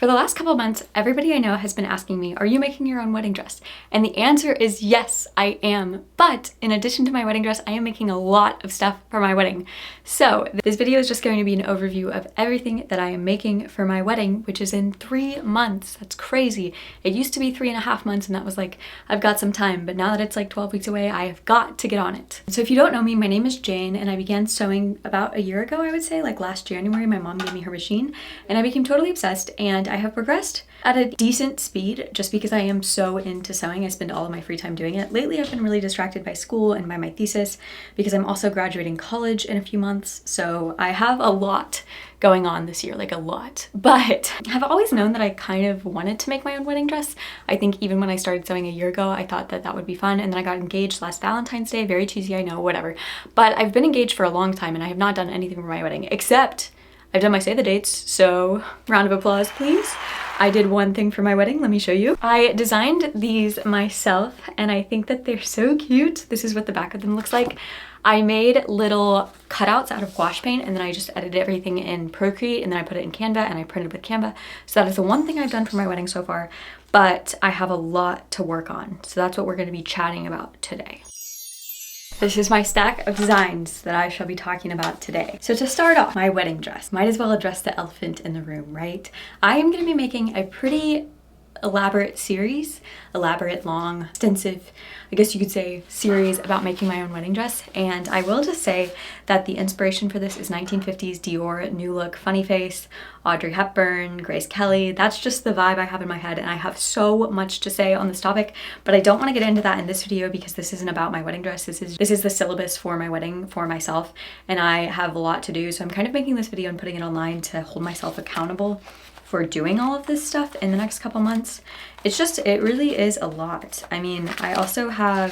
For the last couple of months, everybody I know has been asking me, are you making your own wedding dress? And the answer is yes, I am. But in addition to my wedding dress, I am making a lot of stuff for my wedding. So this video is just going to be an overview of everything that I am making for my wedding, which is in 3 months. That's crazy. It used to be 3.5 months and that was like, I've got some time, but now that it's like 12 weeks away, I have got to get on it. So if you don't know me, my name is Jane and I began sewing about a year ago, I would say, like last January. My mom gave me her machine and I became totally obsessed, and I have progressed at a decent speed just because I am so into sewing. I spend all of my free time doing it. Lately, I've been really distracted by school and by my thesis because I'm also graduating college in a few months. So I have a lot going on this year, like a lot. But I've always known that I kind of wanted to make my own wedding dress. I think even when I started sewing a year ago, I thought that that would be fun. And then I got engaged last Valentine's Day. Very cheesy, I know, whatever. But I've been engaged for a long time and I have not done anything for my wedding except I've done my save the dates, so round of applause, please. I did one thing for my wedding, let me show you. I designed these myself and I think that they're so cute. This is what the back of them looks like. I made little cutouts out of gouache paint and then I just edited everything in Procreate and then I put it in Canva and I printed with Canva. So that is the one thing I've done for my wedding so far, but I have a lot to work on. So that's what we're gonna be chatting about today. This is my stack of designs that I shall be talking about today. So to start off, my wedding dress. Might as well address the elephant in the room, right? I am gonna be making a pretty elaborate series, elaborate, long, extensive, I guess you could say, series about making my own wedding dress. And I will just say that the inspiration for this is 1950s Dior, New Look, Funny Face, Audrey Hepburn, Grace Kelly. That's just the vibe I have in my head, and I have so much to say on this topic, but I don't want to get into that in this video because this isn't about my wedding dress. This is the syllabus for my wedding for myself, and I have a lot to do, so I'm kind of making this video and putting it online to hold myself accountable for doing all of this stuff in the next couple months. It really is a lot. I mean, I also I'm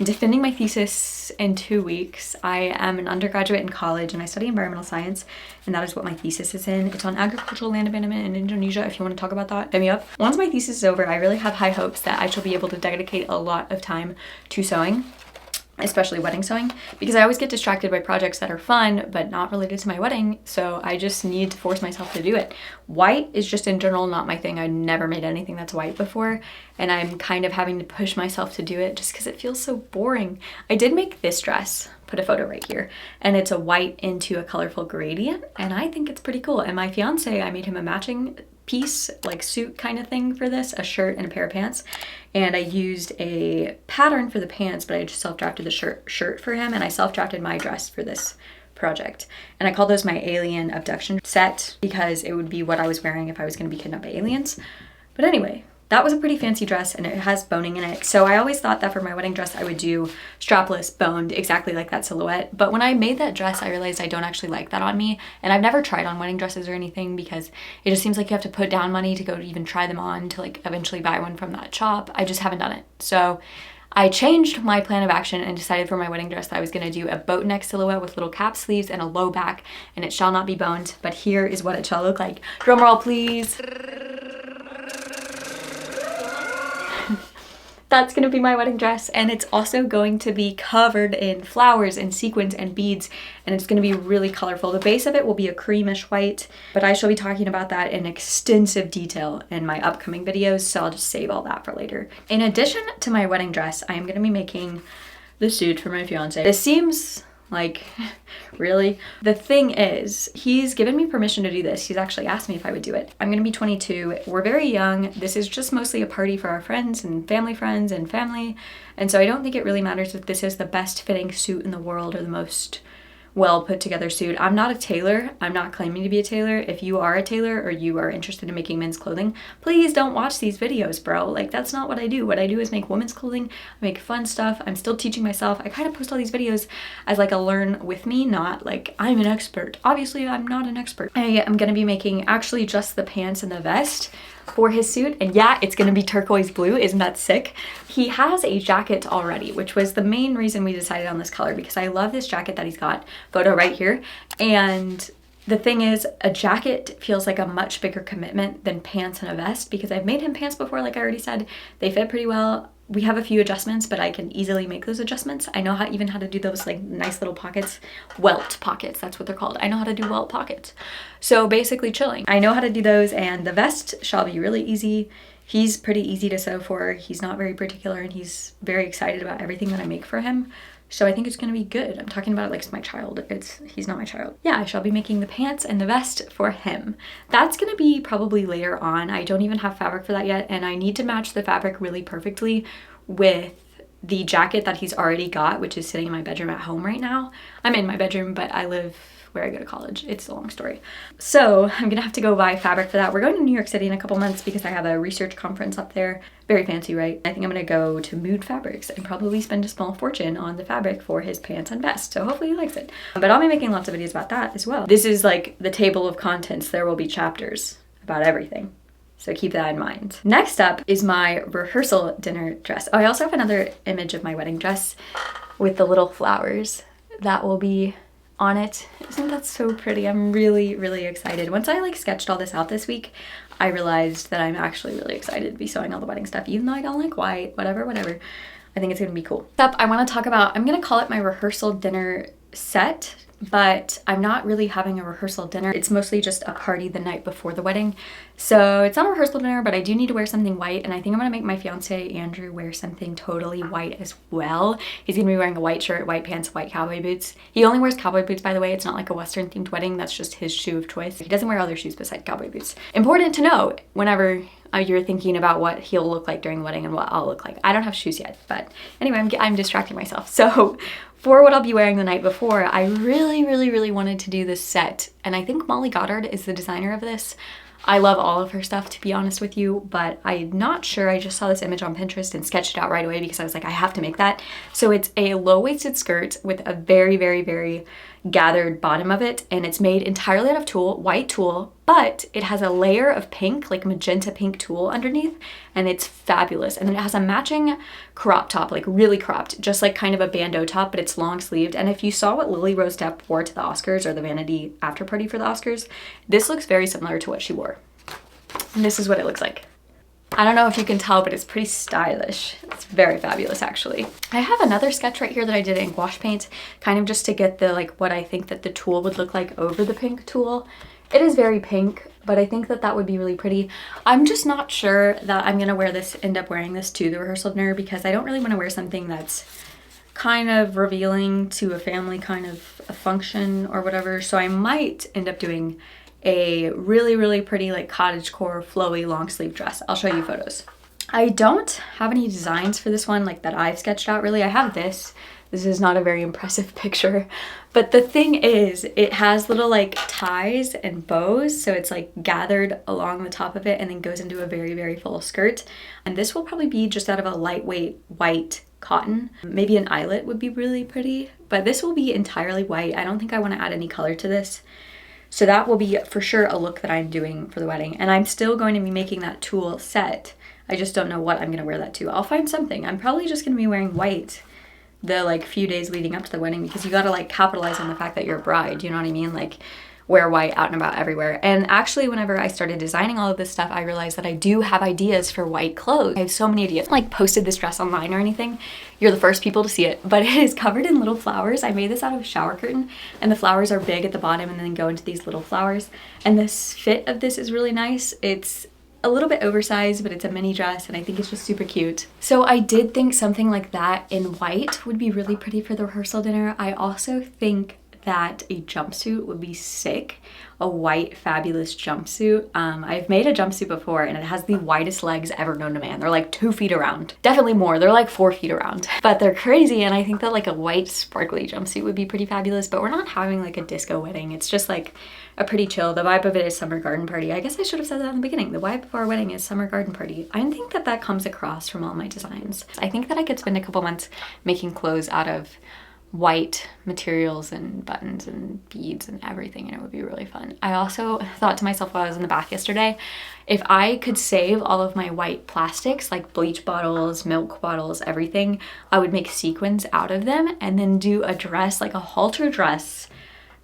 defending my thesis in 2 weeks. I am an undergraduate in college and I study environmental science, and that is what my thesis is in. It's on agricultural land abandonment in Indonesia. If you want to talk about that, hit me up. Once my thesis is over, I really have high hopes that I shall be able to dedicate a lot of time to sewing, especially wedding sewing, because I always get distracted by projects that are fun but not related to my wedding, so I just need to force myself to do it. White is just in general not my thing. I never made anything that's white before, and I'm kind of having to push myself to do it just because it feels so boring. I did make this dress, put a photo right here, and it's a white into a colorful gradient, and I think it's pretty cool. And my fiance, I made him a matching piece, like suit kind of thing for this, a shirt and a pair of pants, and I used a pattern for the pants, but I just self-drafted the shirt for him, and I self-drafted my dress for this project, and I called this my alien abduction set because it would be what I was wearing if I was going to be kidnapped by aliens. But anyway, that was a pretty fancy dress and it has boning in it. So I always thought that for my wedding dress, I would do strapless, boned, exactly like that silhouette. But when I made that dress, I realized I don't actually like that on me. And I've never tried on wedding dresses or anything because it just seems like you have to put down money to go to even try them on to like eventually buy one from that shop. I just haven't done it. So I changed my plan of action and decided for my wedding dress that I was gonna do a boat neck silhouette with little cap sleeves and a low back, and it shall not be boned, but here is what it shall look like. Drum roll, please. That's gonna be my wedding dress, and it's also going to be covered in flowers and sequins and beads, and it's gonna be really colorful. The base of it will be a creamish white, but I shall be talking about that in extensive detail in my upcoming videos, so I'll just save all that for later. In addition to my wedding dress, I am gonna be making the suit for my fiance. This seems like, really? The thing is, he's given me permission to do this. He's actually asked me if I would do it. I'm gonna be 22. We're very young. This is just mostly a party for our friends and family. And so I don't think it really matters if this is the best fitting suit in the world or the most well put together suit. I'm not a tailor. I'm not claiming to be a tailor. If you are a tailor or you are interested in making men's clothing, please don't watch these videos, bro. Like, that's not what I do. What I do is make women's clothing, I make fun stuff. I'm still teaching myself. I kind of post all these videos as like a learn with me, not like I'm an expert. Obviously, I'm not an expert. I am gonna be making actually just the pants and the vest for his suit, and yeah, it's gonna be turquoise blue. Isn't that sick? He has a jacket already, which was the main reason we decided on this color, because I love this jacket that he's got, photo right here, and The thing is, a jacket feels like a much bigger commitment than pants and a vest because I've made him pants before, like I already said. They fit pretty well. We have a few adjustments, but I can easily make those adjustments. I know even how to do those like nice little pockets, welt pockets, that's what they're called. I know how to do welt pockets. So basically chilling. I know how to do those, and the vest shall be really easy. He's pretty easy to sew for. He's not very particular, and he's very excited about everything that I make for him. So I think it's gonna be good. I'm talking about it like it's my child. He's not my child. Yeah, I shall be making the pants and the vest for him. That's gonna be probably later on. I don't even have fabric for that yet, and I need to match the fabric really perfectly with the jacket that he's already got, which is sitting in my bedroom at home right now. I'm in my bedroom, but I live where I go to college. It's a long story. So I'm gonna have to go buy fabric for that. We're going to New York City in a couple months because I have a research conference up there. Very fancy, right? I think I'm gonna go to Mood Fabrics and probably spend a small fortune on the fabric for his pants and vest. So hopefully he likes it. But I'll be making lots of videos about that as well. This is like the table of contents. There will be chapters about everything. So keep that in mind. Next up is my rehearsal dinner dress. Oh, I also have another image of my wedding dress with the little flowers that will be on it. Isn't that so pretty? I'm really, really excited. Once I like sketched all this out this week, I realized that I'm actually really excited to be sewing all the wedding stuff, even though I don't like white, whatever. I think it's gonna be cool. Next up, I wanna talk about, I'm gonna call it my rehearsal dinner set, but I'm not really having a rehearsal dinner. It's mostly just a party the night before the wedding. So it's not a rehearsal dinner, but I do need to wear something white, and I think I'm gonna make my fiance Andrew wear something totally white as well. He's gonna be wearing a white shirt, white pants, white cowboy boots. He only wears cowboy boots, by the way. It's not like a Western themed wedding. That's just his shoe of choice. He doesn't wear other shoes besides cowboy boots. Important to know whenever you're thinking about what he'll look like during the wedding and what I'll look like. I don't have shoes yet, but anyway, I'm distracting myself. So for what I'll be wearing the night before, I really, really, really wanted to do this set. And I think Molly Goddard is the designer of this. I love all of her stuff, to be honest with you, but I'm not sure. I just saw this image on Pinterest and sketched it out right away because I was like, I have to make that. So it's a low-waisted skirt with a very, very, very gathered bottom of it, and it's made entirely out of tulle, white tulle, but it has a layer of pink, like magenta pink tulle underneath, and it's fabulous. And then it has a matching crop top, like really cropped, just like kind of a bandeau top, but it's long sleeved. And if you saw what Lily Rose Depp wore to the Oscars, or the Vanity after party for the Oscars, this looks very similar to what she wore. And this is what it looks like. I don't know if you can tell, but it's pretty stylish. It's very fabulous, actually. I have another sketch right here that I did in gouache paint, kind of just to get the, like, what I think that the tulle would look like over the pink tulle. It is very pink, but I think that that would be really pretty. I'm just not sure that I'm gonna end up wearing this to the rehearsal dinner because I don't really want to wear something that's kind of revealing to a family kind of a function or whatever. So I might end up doing a really, really pretty like cottagecore flowy long sleeve dress. I'll show you photos. I don't have any designs for this one like that I've sketched out really. I have this. This is not a very impressive picture, but the thing is it has little like ties and bows. So it's like gathered along the top of it and then goes into a very, very full skirt. And this will probably be just out of a lightweight white cotton. Maybe an eyelet would be really pretty, but this will be entirely white. I don't think I want to add any color to this. So that will be for sure a look that I'm doing for the wedding. And I'm still going to be making that tulle set. I just don't know what I'm going to wear that to. I'll find something. I'm probably just going to be wearing white the like few days leading up to the wedding because you got to like capitalize on the fact that you're a bride. You know what I mean? Like wear white out and about everywhere. And actually whenever I started designing all of this stuff, I realized that I do have ideas for white clothes. I have so many ideas. I haven't like posted this dress online or anything. You're the first people to see it, but it is covered in little flowers. I made this out of a shower curtain and the flowers are big at the bottom and then go into these little flowers. And the fit of this is really nice. It's a little bit oversized, but it's a mini dress and I think it's just super cute. So I did think something like that in white would be really pretty for the rehearsal dinner. I also think that a jumpsuit would be sick. A white fabulous jumpsuit. I've made a jumpsuit before and it has the widest legs ever known to man. They're like 2 feet around. Definitely more, they're like 4 feet around. But they're crazy and I think that like a white sparkly jumpsuit would be pretty fabulous, but we're not having like a disco wedding. It's just like a pretty chill. The vibe of it is summer garden party. I guess I should have said that in the beginning. The vibe of our wedding is summer garden party. I think that that comes across from all my designs. I think that I could spend a couple months making clothes out of white materials and buttons and beads and everything, and it would be really fun. I also thought to myself while I was in the bath yesterday, if I could save all of my white plastics like bleach bottles, milk bottles, everything, I would make sequins out of them and then do a dress, like a halter dress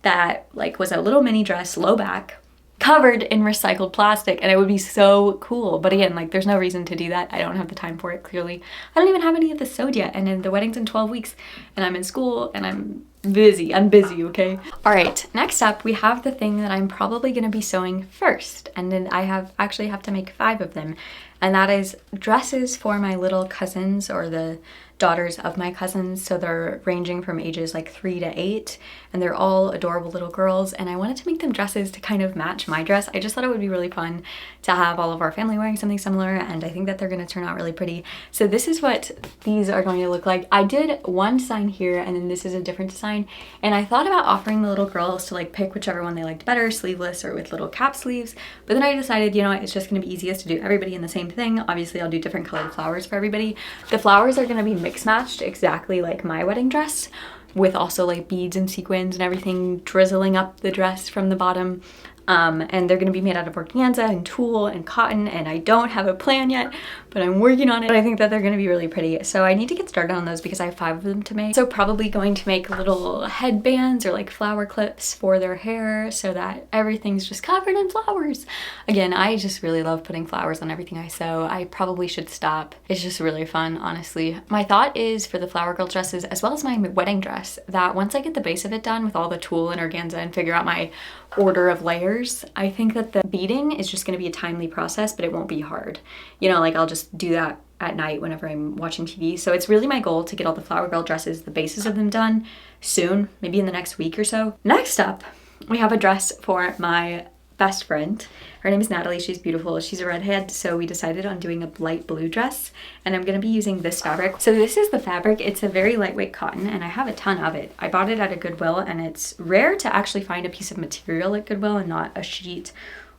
that like was a little mini dress, low back, covered in recycled plastic, and it would be so cool. But again, like there's no reason to do that. I don't have the time for it, clearly. I don't even have any of this sewed yet, and then the wedding's in 12 weeks and I'm in school and I'm busy, okay? All right, next up we have the thing that I'm probably gonna be sewing first, and then I actually have to make 5 of them, and that is dresses for my little cousins, or the daughters of my cousins. So they're ranging from ages like 3 to 8, and they're all adorable little girls, and I wanted to make them dresses to kind of match my dress. I just thought it would be really fun to have all of our family wearing something similar, and I think that they're going to turn out really pretty. So this is what these are going to look like. I did one design here, and then this is a different design, and I thought about offering the little girls to like pick whichever one they liked better, sleeveless or with little cap sleeves, but then I decided, you know what, it's just going to be easiest to do everybody in the same thing. Obviously I'll do different colored flowers for everybody. The flowers are going to be mix matched exactly like my wedding dress, with also like beads and sequins and everything drizzling up the dress from the bottom. And they're going to be made out of organza and tulle and cotton, and I don't have a plan yet, but I'm working on it. But I think that they're going to be really pretty, so I need to get started on those because I have 5 of them to make. So probably going to make little headbands or like flower clips for their hair so that everything's just covered in flowers. Again, I just really love putting flowers on everything I sew. I probably should stop. It's just really fun, honestly. My thought is for the flower girl dresses as well as my wedding dress, that once I get the base of it done with all the tulle and organza and figure out my order of layers, I think that the beading is just going to be a timely process, but it won't be hard. You know, like I'll just do that at night whenever I'm watching TV. So it's really my goal to get all the flower girl dresses, the bases of them done soon, maybe in the next week or so. Next up, we have a dress for my best friend. Her name is Natalie. She's beautiful. She's a redhead, so we decided on doing a light blue dress, and I'm going to be using this fabric. So this is the fabric. It's a very lightweight cotton, and I have a ton of it. I bought it at a Goodwill, and it's rare to actually find a piece of material at Goodwill and not a sheet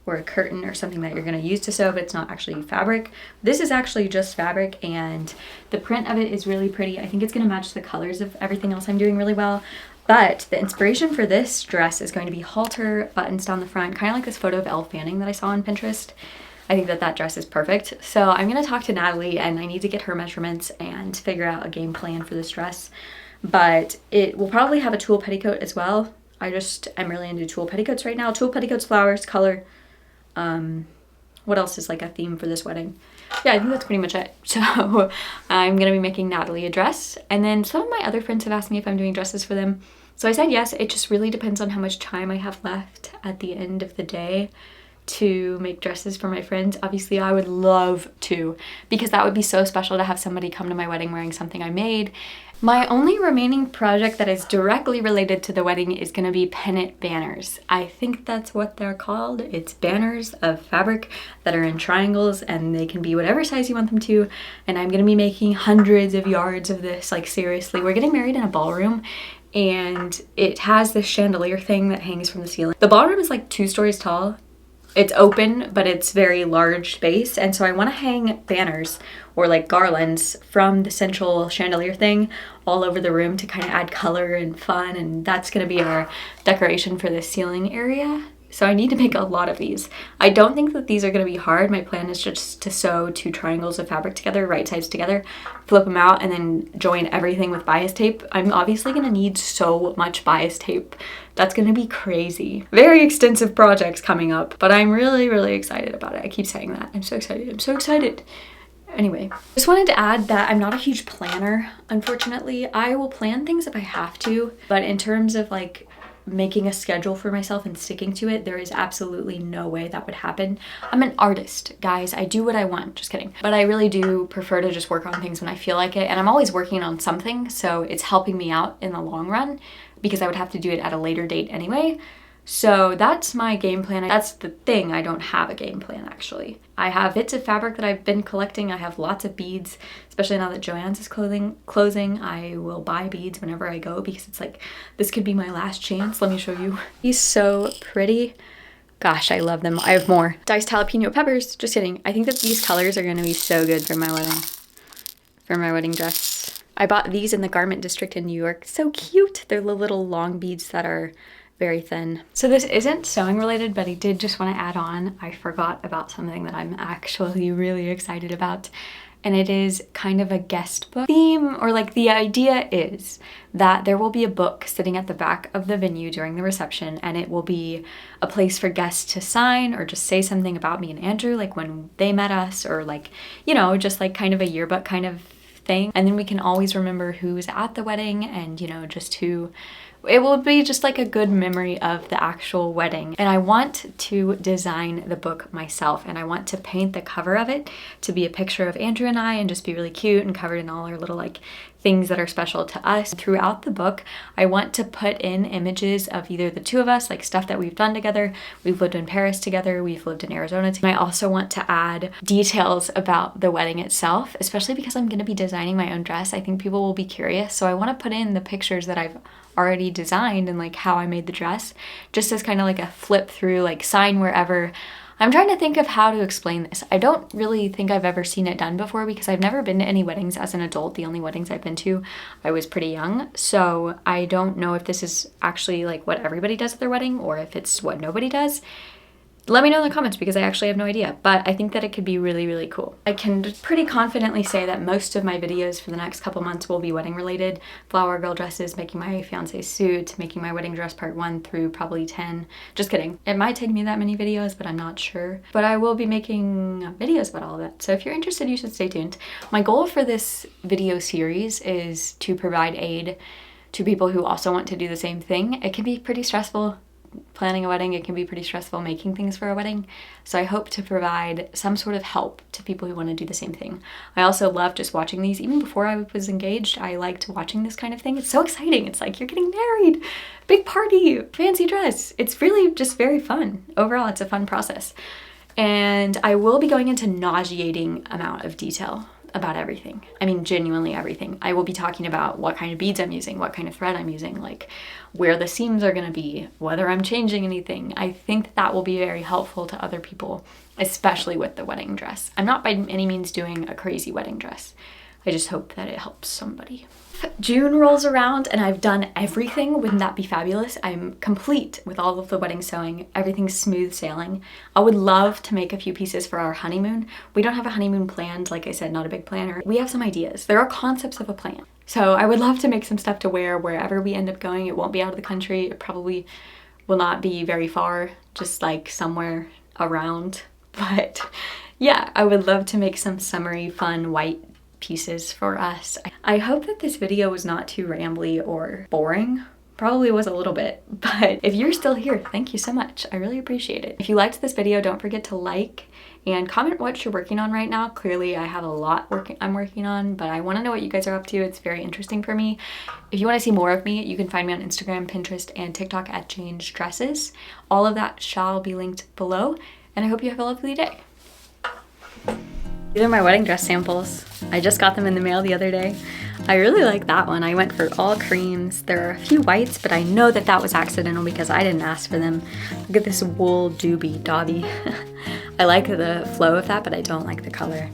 or a curtain or something that you're going to use to sew, but it's not actually fabric. This is actually just fabric, and the print of it is really pretty. I think it's going to match the colors of everything else I'm doing really well. But the inspiration for this dress is going to be halter buttons down the front, kind of like this photo of Elle Fanning that I saw on Pinterest. I think that that dress is perfect. So I'm going to talk to Natalie, and I need to get her measurements and figure out a game plan for this dress. But it will probably have a tulle petticoat as well. I'm really into tulle petticoats right now. Tulle petticoats, flowers, color. What else is like a theme for this wedding? Yeah, I think that's pretty much it. So I'm gonna be making Natalie a dress, and then some of my other friends have asked me if I'm doing dresses for them. So I said yes. It just really depends on how much time I have left at the end of the day to make dresses for my friends. Obviously I would love to, because that would be so special to have somebody come to my wedding wearing something I made. My only remaining project that is directly related to the wedding is going to be pennant banners. I think that's what they're called. It's banners of fabric that are in triangles, and they can be whatever size you want them to. And I'm going to be making hundreds of yards of this, like seriously. We're getting married in a ballroom, and it has this chandelier thing that hangs from the ceiling. The ballroom is like 2 stories tall. It's open, but it's very large space, and so I want to hang banners or like garlands from the central chandelier thing all over the room to kind of add color and fun, and that's going to be our decoration for the ceiling area. So I need to make a lot of these. I don't think that these are going to be hard. My plan is just to sew 2 triangles of fabric together, right sides together, flip them out, and then join everything with bias tape. I'm obviously going to need so much bias tape. That's going to be crazy. Very extensive projects coming up, but I'm really, really excited about it. I keep saying that. I'm so excited. I'm so excited. Anyway, just wanted to add that I'm not a huge planner, unfortunately. I will plan things if I have to, but in terms of like making a schedule for myself and sticking to it, there is absolutely no way that would happen. I'm an artist, guys. I do what I want. Just kidding. But I really do prefer to just work on things when I feel like it, and I'm always working on something, so it's helping me out in the long run because I would have to do it at a later date anyway. So that's my game plan. That's the thing, I don't have a game plan actually. I have bits of fabric that I've been collecting. I have lots of beads, especially now that Joann's is closing. I will buy beads whenever I go because it's like, this could be my last chance. Let me show you. He's so pretty. Gosh, I love them. I have more. Diced jalapeno peppers. Just kidding. I think that these colors are gonna be so good for my wedding dress. I bought these in the garment district in New York. So cute. They're the little long beads that are very thin. So this isn't sewing related, but I did just want to add on, I forgot about something that I'm actually really excited about. and it is kind of a guest book theme, or like the idea is that there will be a book sitting at the back of the venue during the reception, and it will be a place for guests to sign or just say something about me and Andrew, like when they met us, or like, you know, just like kind of a yearbook kind of thing. And then we can always remember who's at the wedding and, you know, just who. It will be just like a good memory of the actual wedding. And I want to design the book myself, and I want to paint the cover of it to be a picture of Andrew and I and just be really cute and covered in all our little like things that are special to us. Throughout the book, I want to put in images of either the two of us, like stuff that we've done together. We've lived in Paris together, we've lived in Arizona together. I also want to add details about the wedding itself, especially because I'm gonna be designing my own dress. I think people will be curious, so I want to put in the pictures that I've already designed and like how I made the dress, just as kind of like a flip through, like sign wherever. I'm trying to think of how to explain this. I don't really think I've ever seen it done before because I've never been to any weddings as an adult. The only weddings I've been to, I was pretty young. So I don't know if this is actually like what everybody does at their wedding or if it's what nobody does. Let me know in the comments because I actually have no idea, but I think that it could be really, really cool. I can pretty confidently say that most of my videos for the next couple months will be wedding related. Flower girl dresses, making my fiancé suit, making my wedding dress part 1 through probably 10. Just kidding. It might take me that many videos, but I'm not sure. But I will be making videos about all of that. So if you're interested, you should stay tuned. My goal for this video series is to provide aid to people who also want to do the same thing. It can be pretty stressful planning a wedding. It can be pretty stressful making things for a wedding. So I hope to provide some sort of help to people who want to do the same thing. I also love just watching these. Even before I was engaged, I liked watching this kind of thing. It's so exciting. It's like you're getting married, big party, fancy dress. It's really just very fun. Overall, it's a fun process. And I will be going into nauseating amount of detail about everything. I mean, genuinely everything. I will be talking about what kind of beads I'm using, what kind of thread I'm using, like where the seams are gonna be, whether I'm changing anything. I think that will be very helpful to other people, especially with the wedding dress. I'm not by any means doing a crazy wedding dress. I just hope that it helps somebody. June rolls around and I've done everything. Wouldn't that be fabulous? I'm complete with all of the wedding sewing. Everything's smooth sailing. I would love to make a few pieces for our honeymoon. We don't have a honeymoon planned, like I said, not a big planner. We have some ideas. There are concepts of a plan. So I would love to make some stuff to wear wherever we end up going. It won't be out of the country. It probably will not be very far, just like somewhere around. But yeah, I would love to make some summery, fun, white pieces for us. I hope that this video was not too rambly or boring. Probably was a little bit, but if you're still here, thank you so much. I really appreciate it. If you liked this video, don't forget to like and comment what you're working on right now. Clearly I have a lot I'm working on, but I want to know what you guys are up to. It's very interesting for me. If you want to see more of me, you can find me on Instagram, Pinterest, and TikTok at Change Dresses. All of that shall be linked below, and I hope you have a lovely day. These are my wedding dress samples. I just got them in the mail the other day. I really like that one. I went for all creams. There are a few whites, but I know that that was accidental because I didn't ask for them. Look at this wool doobie dobby. I like the flow of that, but I don't like the color.